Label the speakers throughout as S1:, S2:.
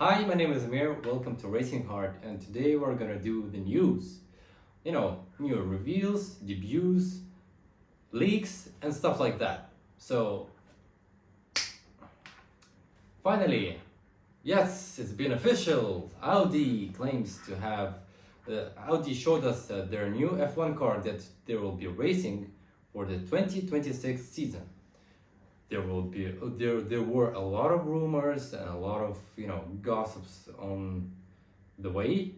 S1: Hi, my name is Amir. Welcome to Racing Heart, and today we're gonna do the news. New reveals, debuts, leaks, and stuff like that. So, finally, yes, it's been official. Audi claims to have. Audi showed us their new F1 car that they will be racing for the 2026 season. There were a lot of rumors and a lot of gossips on the way,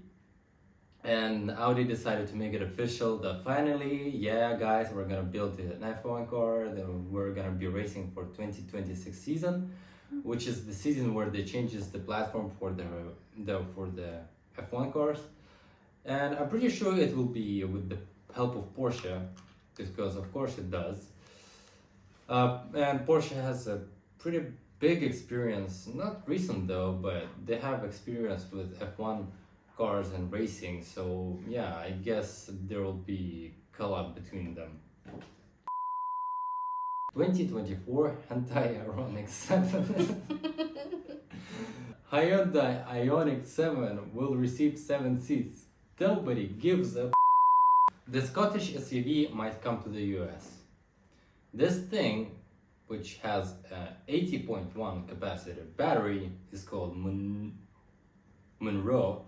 S1: and Audi decided to make it official that finally, yeah guys, we're gonna build an F1 car that we're gonna be racing for 2026 season, which is the season where they changes the platform for the F1 cars. And I'm pretty sure it will be with the help of Porsche, because of course it does. And Porsche has a pretty big experience, not recent though, but they have experience with F1 cars and racing, so yeah, I guess there will be collab between them. 2024 Hyundai Ioniq 7 Hyundai Ioniq 7 will receive 7 seats. Nobody gives a The Scottish SUV might come to the US. This thing, which has an 80.1 capacitor battery, is called Monroe,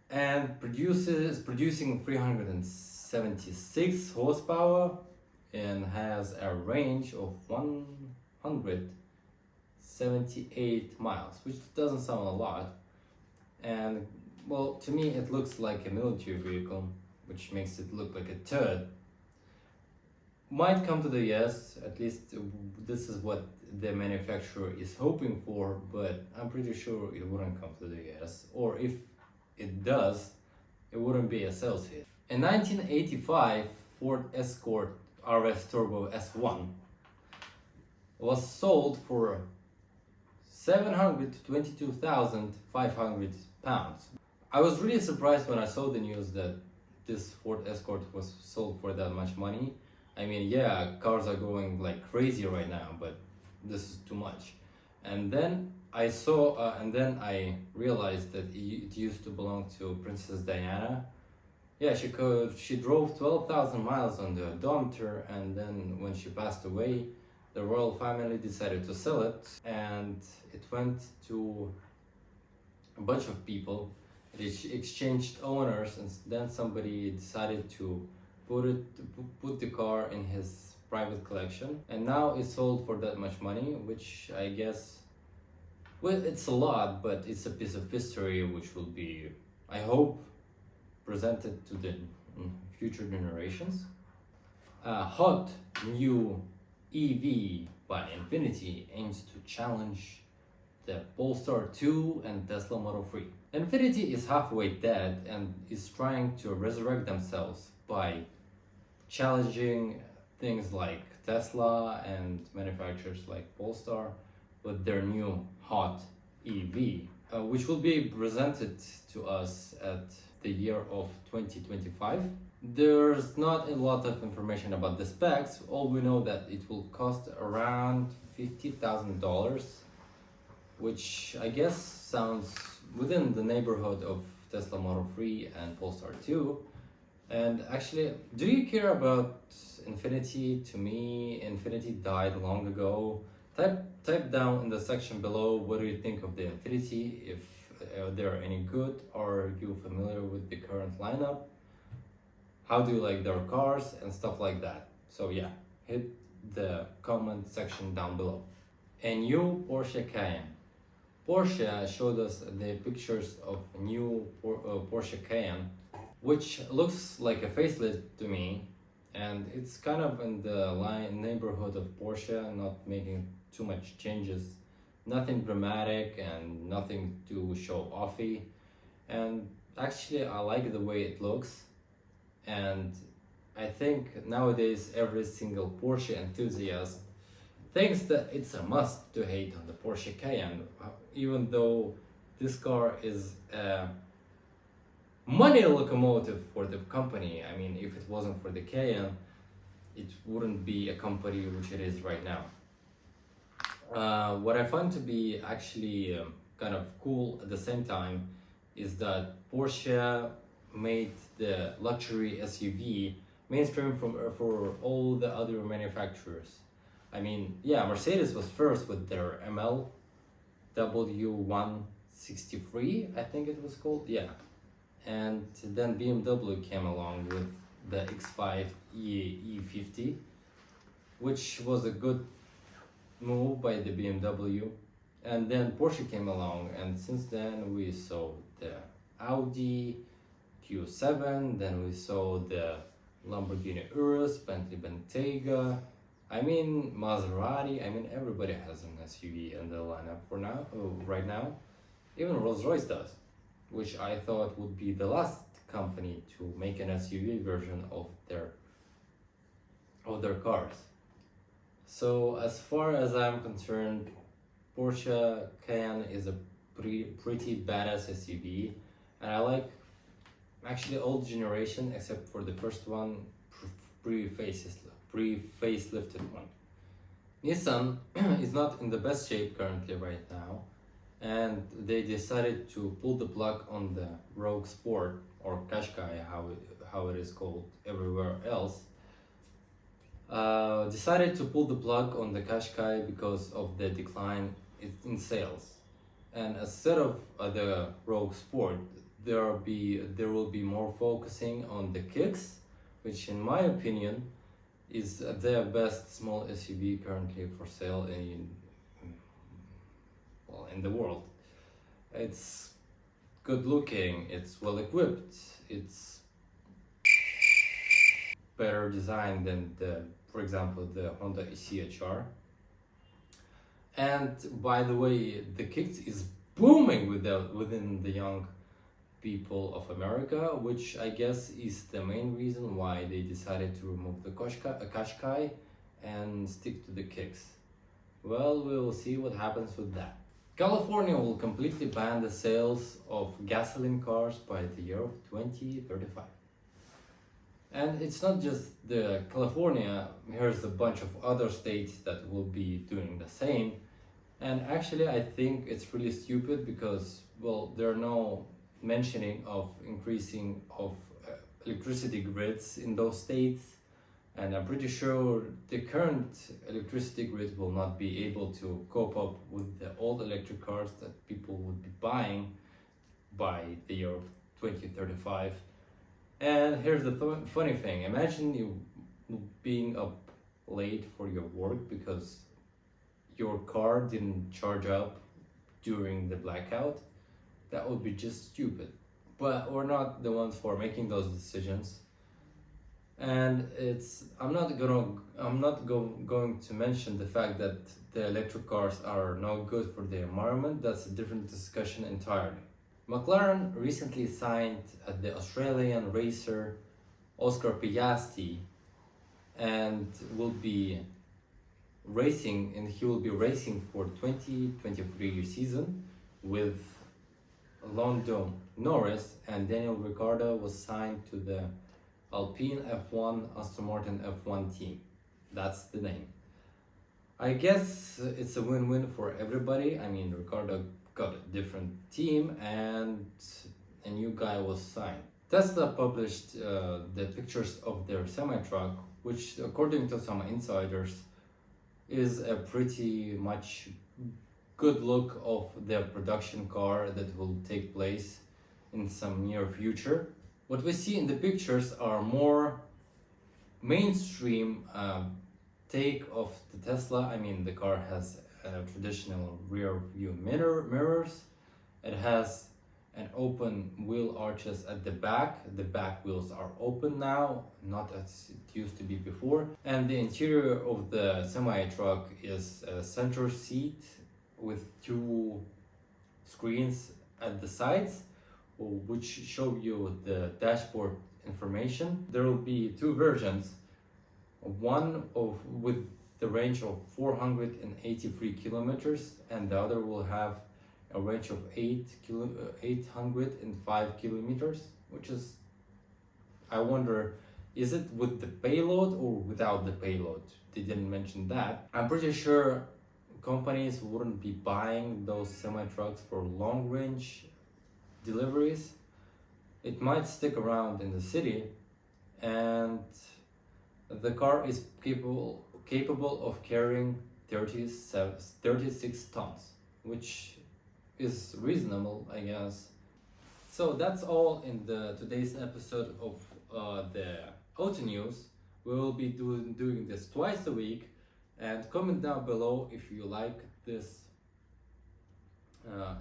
S1: and producing 376 horsepower and has a range of 178 miles, which doesn't sound a lot. And well, to me it looks like a military vehicle, which makes it look like a turd. Might come to the US, at least this is what the manufacturer is hoping for, but I'm pretty sure it wouldn't come to the US, or if it does, it wouldn't be a sales hit. In 1985, Ford Escort RS Turbo S1 was sold for £722,500. I was really surprised when I saw the news that this Ford Escort was sold for that much money. I mean, yeah, cars are going like crazy right now, but this is too much. And then I I realized that it used to belong to Princess Diana. Yeah, she drove 12,000 miles on the odometer, and then when she passed away, the royal family decided to sell it, and it went to a bunch of people. It exchanged owners, and then somebody decided to put the car in his private collection, and now it's sold for that much money, which I guess, well, it's a lot, but it's a piece of history which will be, I hope, presented to the future generations. A hot new EV by Infiniti aims to challenge the Polestar 2 and Tesla Model 3. Infiniti is halfway dead and is trying to resurrect themselves by challenging things like Tesla and manufacturers like Polestar with their new hot EV, which will be presented to us at the year of 2025. There's not a lot of information about the specs. All we know that it will cost around $50,000, which I guess sounds within the neighborhood of Tesla Model 3 and Polestar 2. And actually, do you care about Infiniti? To me, Infiniti died long ago. Type down in the section below what do you think of the Infiniti, if they're any good. Are you familiar with the current lineup? How do you like their cars and stuff like that? So yeah, hit the comment section down below. A new Porsche Cayenne. Porsche showed us the pictures of a new Porsche Cayenne, which looks like a facelift to me, and it's kind of in the neighborhood of Porsche, not making too much changes, nothing dramatic and nothing to show offy. And actually I like the way it looks, and I think nowadays every single Porsche enthusiast thinks that it's a must to hate on the Porsche Cayenne, even though this car is a money locomotive for the company. I mean, if it wasn't for the Cayenne, it wouldn't be a company which it is right now. What I find to be actually kind of cool at the same time is that Porsche made the luxury SUV mainstream for all the other manufacturers. I mean, yeah, Mercedes was first with their ML W163, I think it was called, yeah. And then BMW came along with the X5 E50, which was a good move by the BMW. And then Porsche came along, and since then we saw the Audi Q7, then we saw the Lamborghini Urus, Bentley Bentayga, I mean Maserati. I mean, everybody has an SUV in the lineup for now, right now. Even Rolls-Royce does, which I thought would be the last company to make an SUV version of their cars. So as far as I'm concerned, Porsche Cayenne is a pretty badass SUV, and I like actually old generation except for the first one, pre-facelifted one. Nissan is not in the best shape currently right now, and they decided to pull the plug on the Rogue Sport, or Qashqai, how it is called everywhere else. Decided to pull the plug on the Qashqai because of the decline in sales, and instead of the Rogue Sport, there will be more focusing on the kicks, which in my opinion is the best small SUV currently for sale in the world. It's good looking, it's well equipped, it's better designed than for example, the Honda EC-HR. And by the way, the kicks is booming within the young people of America, which I guess is the main reason why they decided to remove the Qashqai and stick to the kicks. Well, we will see what happens with that. California will completely ban the sales of gasoline cars by the year of 2035. And it's not just the California, here's a bunch of other states that will be doing the same. And actually I think it's really stupid because, well, there are no mentioning of increasing of electricity grids in those states. And I'm pretty sure the current electricity grid will not be able to cope up with the old electric cars that people would be buying by the year of 2035. And here's the funny thing, imagine you being up late for your work because your car didn't charge up during the blackout. That would be just stupid. But we're not the ones for making those decisions. And I'm not going to mention the fact that the electric cars are no good for the environment. That's a different discussion entirely. McLaren recently signed the Australian racer Oscar Piastri and will be racing, and he will be racing for 2023 season with Lando Norris, and Daniel Ricciardo was signed to the Alpine F1 Aston Martin F1 team. That's the name. I guess it's a win-win for everybody. I mean, Ricciardo got a different team and a new guy was signed. Tesla published the pictures of their semi-truck, which according to some insiders is a pretty much good look of their production car that will take place in some near future. What we see in the pictures are more mainstream take of the Tesla. I mean, the car has traditional rear view mirrors. It has an open wheel arches at the back. The back wheels are open now, not as it used to be before. And the interior of the semi-truck is a center seat with two screens at the sides, which show you the dashboard information. There will be two versions, one with the range of 483 kilometers, and the other will have a range of 805 kilometers, which is, I wonder, is it with the payload or without the payload? They didn't mention that. I'm pretty sure companies wouldn't be buying those semi-trucks for long range deliveries. It might stick around in the city, and the car is capable of carrying 36 tons, which is reasonable, I guess. So that's all in the today's episode of the Auto News. We will be doing this twice a week, and comment down below if you like this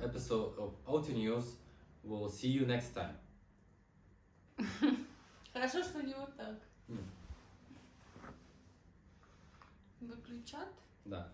S1: episode of Auto News. We'll see you next time.
S2: Хорошо, что не вот так. Выключат?
S1: Да.